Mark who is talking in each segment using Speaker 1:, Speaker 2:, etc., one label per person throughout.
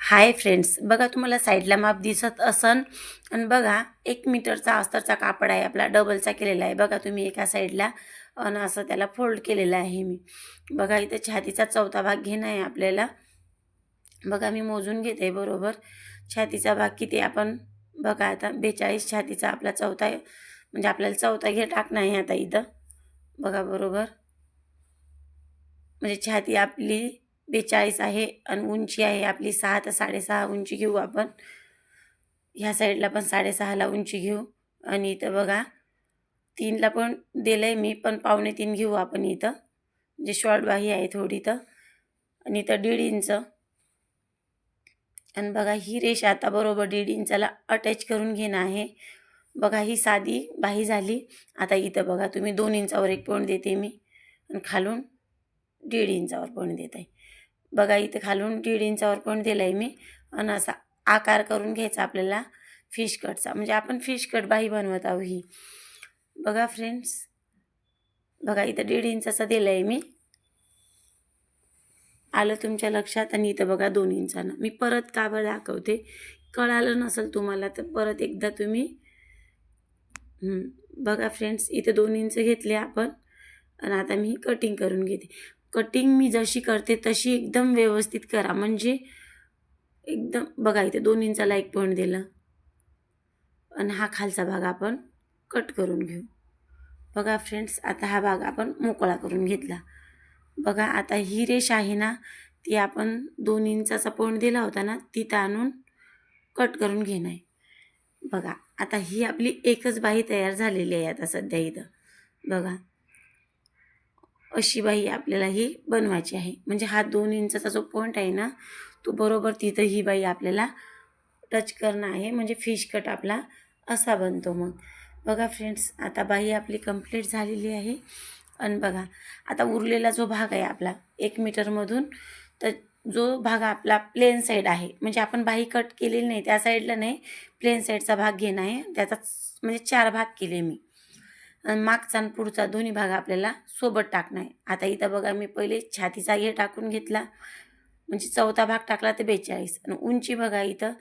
Speaker 1: Hi friends, बघा तुम्हाला साईडला माप दिसत असन आणि बघा 1 मीटरचा अस्तरचा कापड आहे आपला डबलचा केलेला आहे. बघा तुम्ही एका साईडला आणि असं त्याला फोल्ड केलेलं आहे मी. बघा इथं छातीचा चौथा भाग घेणं आहे आपल्याला. बघा मी मोजून घेते बरोबर. छातीचा भाग किती आपण बघा आता 42 छातीचा आपला चौथा आहे. म्हणजे आपल्याला चौथा घे टाकणं आहे आता इथं. बघा बरोबर. म्हणजे छाती आपली 42 आहे आणि उंची आहे आपली 6 तर 6.5 उंची घेऊ आपण. ह्या साईडला पण 6.5ला उंची घेऊ आणि इथं बघा 3ला पण दिलंय मी, पण 3.25 घेऊ आपण इथं. म्हणजे शॉर्ट बाही आहे थोडी तर आणि इथं 1.5 इंच आणि बघा ही रेषा आता बरोबर 1.5 इंचाला अटॅच करून घेणं आहे. बघा ही साधी बाही झाली. आता इथं बघा तुम्ही 2 इंचावर एक पॉईंट देते मी आणि खालून 1.5 इंचावर पॉईंट देत आहे. बघा इथं खालून 1.5 इंचावर पॉईंट दिला आहे मी आणि असा आकार करून घ्यायचा आपल्याला फिश कटचा. म्हणजे आपण फिश कट बाही बनवत आहोत ही. बघा फ्रेंड्स, बघा इथं 1.5 इंचाचा दिला आहे मी. आलं तुमच्या लक्षात आणि इथं बघा 2 इंचानं. मी परत का बरं दाखवते, कळालं नसेल तुम्हाला तर परत एकदा तुम्ही बघा फ्रेंड्स इथे 2 इंच घेतले आपण आणि आता मी कटिंग करून घेते. कटिंग मी जशी करते तशी एकदम व्यवस्थित करा. म्हणजे एकदम बघा इथे 2 इंचाला एक पॉईंट दिला आणि हा खालचा भाग आपण कट करून घेऊ. बघा फ्रेंड्स आता हा भाग आपण मोकळा करून घेतला. बघा आता ही रेष आहे ना, ती आपण 2 इंचाचा पॉईंट दिला होता ना, तिथं आणून कट करून घेणं आहे. बघा आता ही आपली एकच बाही तयार झालेली आहे आता सध्या इथं. बघा अशी बाही आपल्याला ही बनवायची आहे. म्हणजे हा 2 इंचाचा जो पॉईंट आहे ना, तो बरोबर तिथं ही बाही आपल्याला टच करणं आहे. म्हणजे फिश कट आपला असा बनतो मग. बघा फ्रेंड्स आता बाही आपली कंप्लीट झालेली आहे आणि बघा आता उरलेला जो भाग आहे आपला 1 मीटरमधून, तर जो भाग आपला प्लेन साईड आहे, म्हणजे आपण बाही कट केलेली नाही त्या साईडला नाही, प्लेन साईडचा भाग घेणं आहे. त्याचा म्हणजे 4 भाग केले मी आणि मागचा आणि पुढचा दोन्ही भाग आपल्याला सोबत टाकणं आहे. आता इथं बघा मी पहिले छातीचा घेर टाकून घेतला, म्हणजे चौथा भाग टाकला तर 42 आणि उंची बघा इथं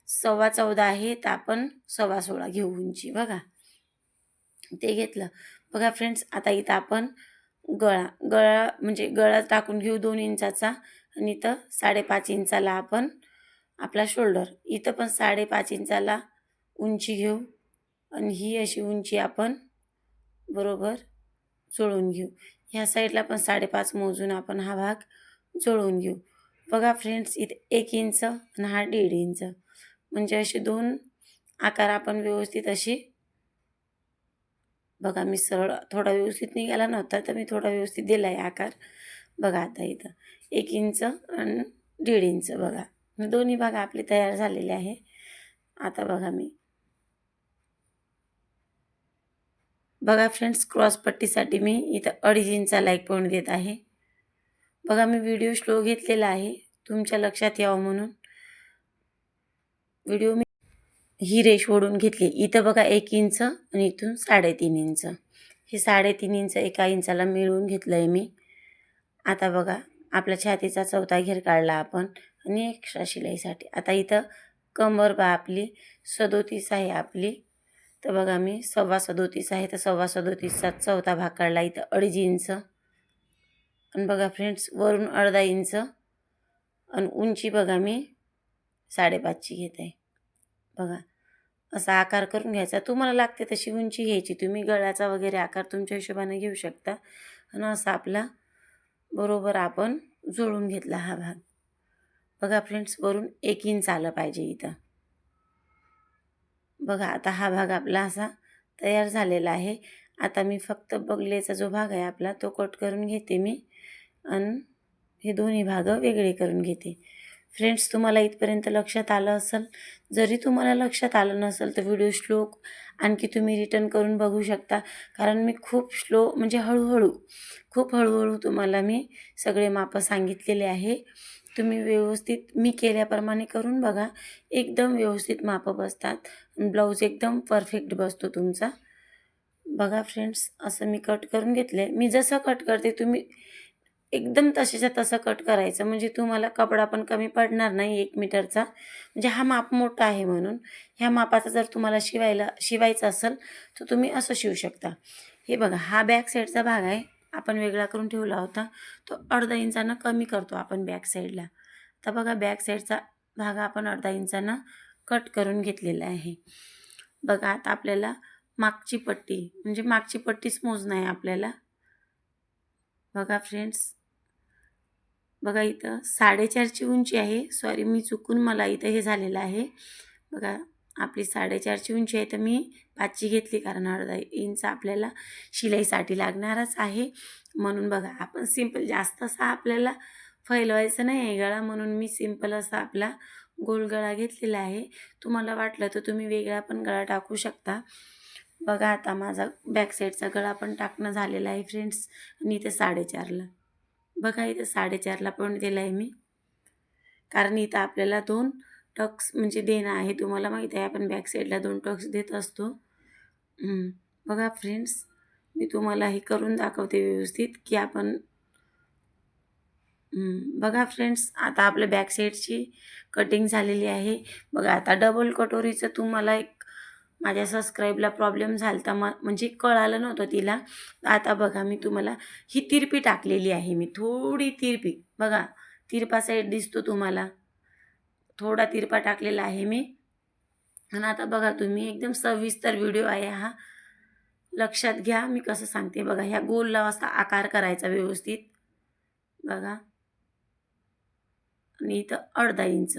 Speaker 1: 14.25 आहे, तर आपण 16.25 घेऊ उंची. बघा ते घेतलं. बघा फ्रेंड्स आता इथं आपण गळा गळा म्हणजे गळा टाकून घेऊ 2 इंचाचा आणि इथं 5.5 इंचाला आपण आपला शोल्डर. इथं पण 5.5 इंचाला उंची घेऊ आणि ही अशी उंची आपण बरोबर जुळवून घेऊ. ह्या साईडला पण 5.5 मोजून आपण हा भाग जुळवून घेऊ. बघा फ्रेंड्स इथे 1 इंच आणि हा 1.5 इंच. म्हणजे असे 2 आकार आपण व्यवस्थित असे बघा मी सरळ थोडा व्यवस्थित निघाला नव्हता, तर मी थोडा व्यवस्थित दिला आहे आकार. बघा आता इथं 1 इंच आणि 1.5 इंच बघा. दोन्ही भाग आपले तयार झालेले आहे. आता बघा मी बघा फ्रेंड्स क्रॉस पट्टीसाठी मी इथं 2.5 इंचाला एक पॉईंट देत आहे. बघा मी व्हिडिओ स्लो घेतलेला आहे तुमच्या लक्षात यावं म्हणून. व्हिडिओ मी ही रेष ओढून घेतली. इथं बघा 1 इंच आणि इथून 3.5 इंच. हे 3.5 इंच एका इंचाला मिळवून घेतलं आहे मी. आता बघा आपल्या छातीचा चौथा घेर काढला आपण आणि एक्स्ट्रा शिलाईसाठी. आता इथं कंबर बा आपली 37 आहे आपली. तर बघा मी 37.25 आहे, तर 37.25चा चौथा भाग काढला. इथं 2.5 इंच आणि बघा फ्रेंड्स वरून 1/2 इंच आणि उंची बघा मी 5.5ची घेत आहे. बघा असा आकार करून घ्यायचा. तुम्हाला लागते तशी उंची घ्यायची. तुम्ही गळ्याचा वगैरे आकार तुमच्या हिशोबाने घेऊ शकता आणि असा आपला बरोबर आपण जुळवून घेतला हा भाग. बघा फ्रेंड्स वरून 1 इंच आलं पाहिजे इथं. बघा आता हा भाग आपला असा तयार झालेला आहे. आता मी फक्त बगलेचा जो भाग आहे आपला तो कट करून घेते मी आणि हे दोन्ही भाग वेगळे करून घेते. फ्रेंड्स तुम्हाला इथपर्यंत लक्षात आलं असेल. जरी तुम्हाला लक्षात आलं नसेल तर व्हिडिओ स्लो आणखी तुम्ही रिटर्न करून बघू शकता. कारण मी खूप स्लो म्हणजे खूप हळूहळू तुम्हाला मी सगळे मापं सांगितलेले आहे. तुम्ही व्यवस्थित मी केल्याप्रमाणे करून बघा. एकदम व्यवस्थित मापं बसतात. ब्लाऊज एकदम परफेक्ट बसतो तुमचा. बघा फ्रेंड्स असं मी कट करून घेतले. मी जसं कट करते तुम्ही एकदम तसेच्या तसं कट करायचं, म्हणजे तुम्हाला कपडा पण कमी पडणार नाही 1 मीटरचा. म्हणजे हा माप मोठा आहे म्हणून. ह्या मापाचा जर तुम्हाला शिवायचं असेल तर तुम्ही असं शिवू शकता. हे बघा, हा बॅक साईडचा भाग आहे, आपण वेगळा करून ठेवला होता. तो अर्धा इंचानं कमी करतो आपण बॅक साईडला. आता बघा, बॅक साईडचा भाग आपण अर्धा इंचानं कट करून घेतलेला आहे. बघा, आता आपल्याला मागची पट्टी, म्हणजे मागची पट्टीच मोजणं आहे आपल्याला. बघा फ्रेंड्स, बघा इथं 4.5ची उंची आहे. सॉरी, मी चुकून मला इथं हे झालेलं आहे. बघा, आपली 4.5ची उंची आहे, तर मी 5ची घेतली, कारण अर्धा इंच आपल्याला शिलाईसाठी लागणारच आहे. म्हणून बघा, आपण सिंपल, जास्त असा आपल्याला फैलवायचं नाही आहे गळा, म्हणून मी सिंपल असा आपला गोल गळा घेतलेला आहे. तुम्हाला वाटलं तर तुम्ही वेगळा पण गळा टाकू शकता. बघा, आता माझा बॅक साईडचा गळा पण टाकणं झालेला आहे फ्रेंड्स. आणि इथे 4.5ला, बघा इथं 4.5ला पॉईंट दिला आहे मी, कारण इथं आपल्याला 2 टक्स म्हणजे देणं आहे. तुम्हाला माहीत आहे, आपण बॅक साईडला 2 टक्स देत असतो. बघा फ्रेंड्स, मी तुम्हाला हे करून दाखवते व्यवस्थित, की आपण बघा फ्रेंड्स, आता आपल्या बॅक साईडची कटिंग झालेली आहे. बघा, आता डबल कटोरीचं तुम्हाला एक माझ्या सबस्क्राईबला प्रॉब्लेम झाला होता, म्हणजे कळालं नव्हतं तिला. आता बघा, मी तुम्हाला ही तिरपी टाकलेली आहे, मी थोडी तिरपी, बघा तिरपा साईड दिसतो तुम्हाला, थोडा तिरपा टाकलेला आहे मी. आणि आता बघा, तुम्ही एकदम सविस्तर व्हिडिओ आहे हा, लक्षात घ्या मी कसं सांगते. बघा, ह्या गोलला असा आकार करायचा व्यवस्थित, बघा. आणि इथं अर्धा इंच,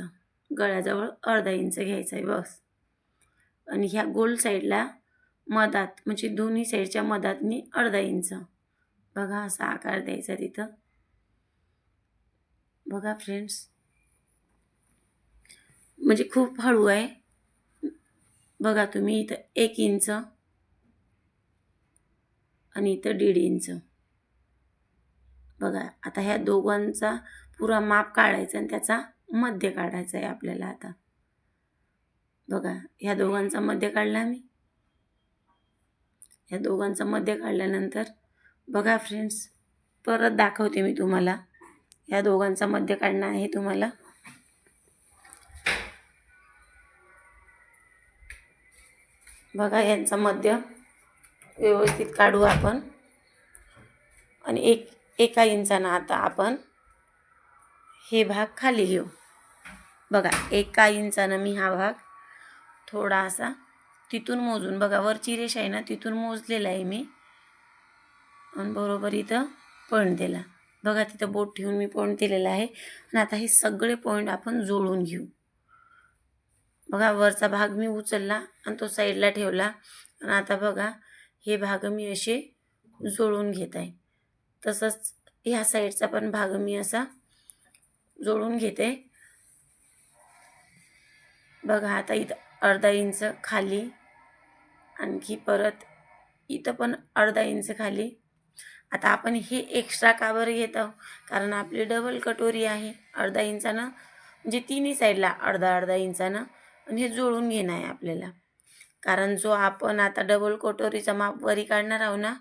Speaker 1: गळ्याजवळ अर्धा इंच घ्यायचा आहे बस. आणि ह्या गोल साईडला मधात, म्हणजे दोन्ही साईडच्या मधातनी अर्धा इंच, बघा असा आकार द्यायचा तिथं. बघा फ्रेंड्स, म्हणजे खूप हळू आहे. बघा तुम्ही, इथं 1 इंच आणि इथं 1.5 इंच. बघा, आता ह्या दोघांचा पुरा माप काढायचा आणि त्याचा मध्य काढायचा आहे आपल्याला. आता बघा, ह्या दोघांचा मध्य काढला मी. ह्या दोघांचा मध्य काढल्यानंतर बघा फ्रेंड्स, परत दाखवते मी तुम्हाला. ह्या दोघांचा मध्य काढणं आहे तुम्हाला. बघा, यांचा मध्य व्यवस्थित काढू आपण. आणि एका इंचानं आता आपण हे भाग खाली घेऊ. बघा, 1 इंचानं मी हा भाग थोडा असा तिथून मोजून, बघा वरची रेषा आहे ना, तिथून मोजलेला आहे मी. आणि बरोबर इथं पॉईंट दिला. बघा, तिथं बोट ठेवून मी पॉईंट दिलेला आहे. आणि आता हे सगळे पॉईंट आपण जोडून घेऊ. बघा, वरचा भाग मी उचलला आणि तो साईडला ठेवला. आणि आता बघा, हे भाग मी असे जोडून घेत आहे. तसंच ह्या साईडचा पण भाग मी असा जोडून घेते. बघा, आता इथं अर्धा इंच खाली, आणखी परत इथं पण अर्धा इंच खाली. आता आपण हे एक्स्ट्रा का बरं घेत आहोत, कारण आपली डबल कटोरी आहे. अर्धा इंचानं, म्हणजे तिन्ही साईडला अर्धा अर्धा इंचानं, आणि हे जुळून घेणं आहे आपल्याला. कारण जो आपण आता डबल कटोरीचा माप वरी काढणार आहोत ना,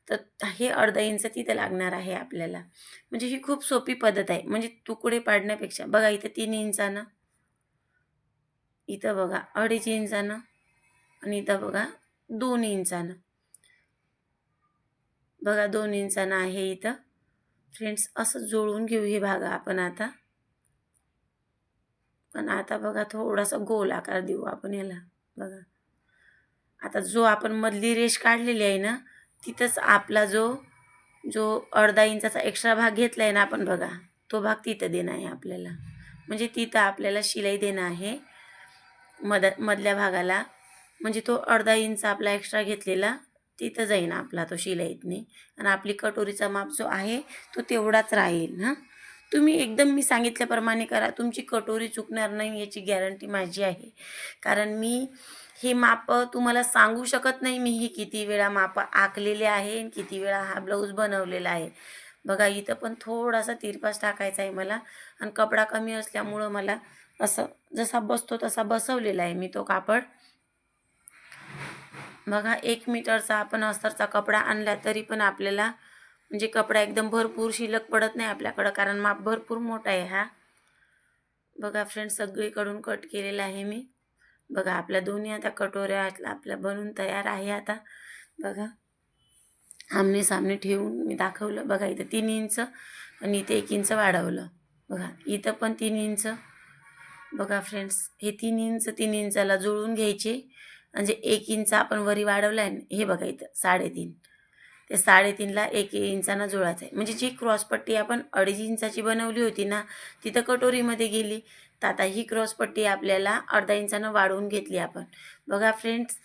Speaker 1: तर हे अर्धा इंच तिथं लागणार आहे आपल्याला. म्हणजे ही खूप सोपी पद्धत आहे, म्हणजे तुकडे पाडण्यापेक्षा. बघा, इथं 3 इंचानं, इथं बघा 2.5 इंचानं, आणि इथं बघा 2 इंचानं. बघा, 2 इंचानं आहे इथं. फ्रेंड्स, असं जोडून घेऊ हे भाग आपण आता. पण आता बघा, थोडासा गोल आकार देऊ आपण याला. बघा, आता जो आपण मधली रेष काढलेली आहे ना, तिथंच आपला जो जो अर्धा इंचाचा एक्स्ट्रा भाग घेतला आहे ना आपण, बघा तो भाग तिथं देणं आहे आपल्याला. म्हणजे तिथं आपल्याला शिलाई देणं आहे मधल्या भागाला. म्हणजे तो अर्धा इंच आपला एक्स्ट्रा घेतलेला तिथं जाईन आपला तो शिलाईतनी. आणि आपली कटोरीचा माप जो आहे तो तेवढाच राहील. तुम्ही एकदम मी सांगितल्याप्रमाणे करा, तुमची कटोरी चुकणार नाही याची गॅरंटी माझी आहे. कारण मी हे माप तुम्हाला सांगू शकत नाही, मी हे किती वेळा माप आखलेले आहे आणि किती वेळा हा ब्लाऊज बनवलेला आहे. बघा, इथं पण थोडासा तिरपास टाकायचा आहे मला, आणि कपडा कमी असल्यामुळं मला असं जसा बसतो तसा बसवलेला आहे मी तो कापड. बघा, 1 मीटरचा आपण अस्तरचा कपडा आणला तरी पण आपल्याला म्हणजे कपडा एकदम भरपूर शिल्लक पडत नाही आपल्याकडं, कारण माप भरपूर मोठा आहे हा. बघा फ्रेंड्स, सगळीकडून कट केलेला आहे मी. बघा आपल्या दोन्ही आता कटोऱ्या आपल्या बनून तयार आहे आता. बघा आमने सामने ठेवून मी दाखवलं. बघा इथं 3 इंच आणि इथे 1 इंच वाढवलं. बघा इथं पण 3 इंच. बघा फ्रेंड्स, हे 3 इंच 3 इंचाला जुळवून घ्यायचे. म्हणजे 1 इंच आपण वरी वाढवला आहे, हे बघा इथं 3.5. ते 3.5ला 1 इंचानं जुळायचं आहे. म्हणजे जी क्रॉसपट्टी आपण 2.5 इंचाची बनवली होती ना, तिथं कटोरीमध्ये गेली. तर आता ही क्रॉसपट्टी आपल्याला अर्धा इंचानं वाढवून घेतली आपण. बघा फ्रेंड्स,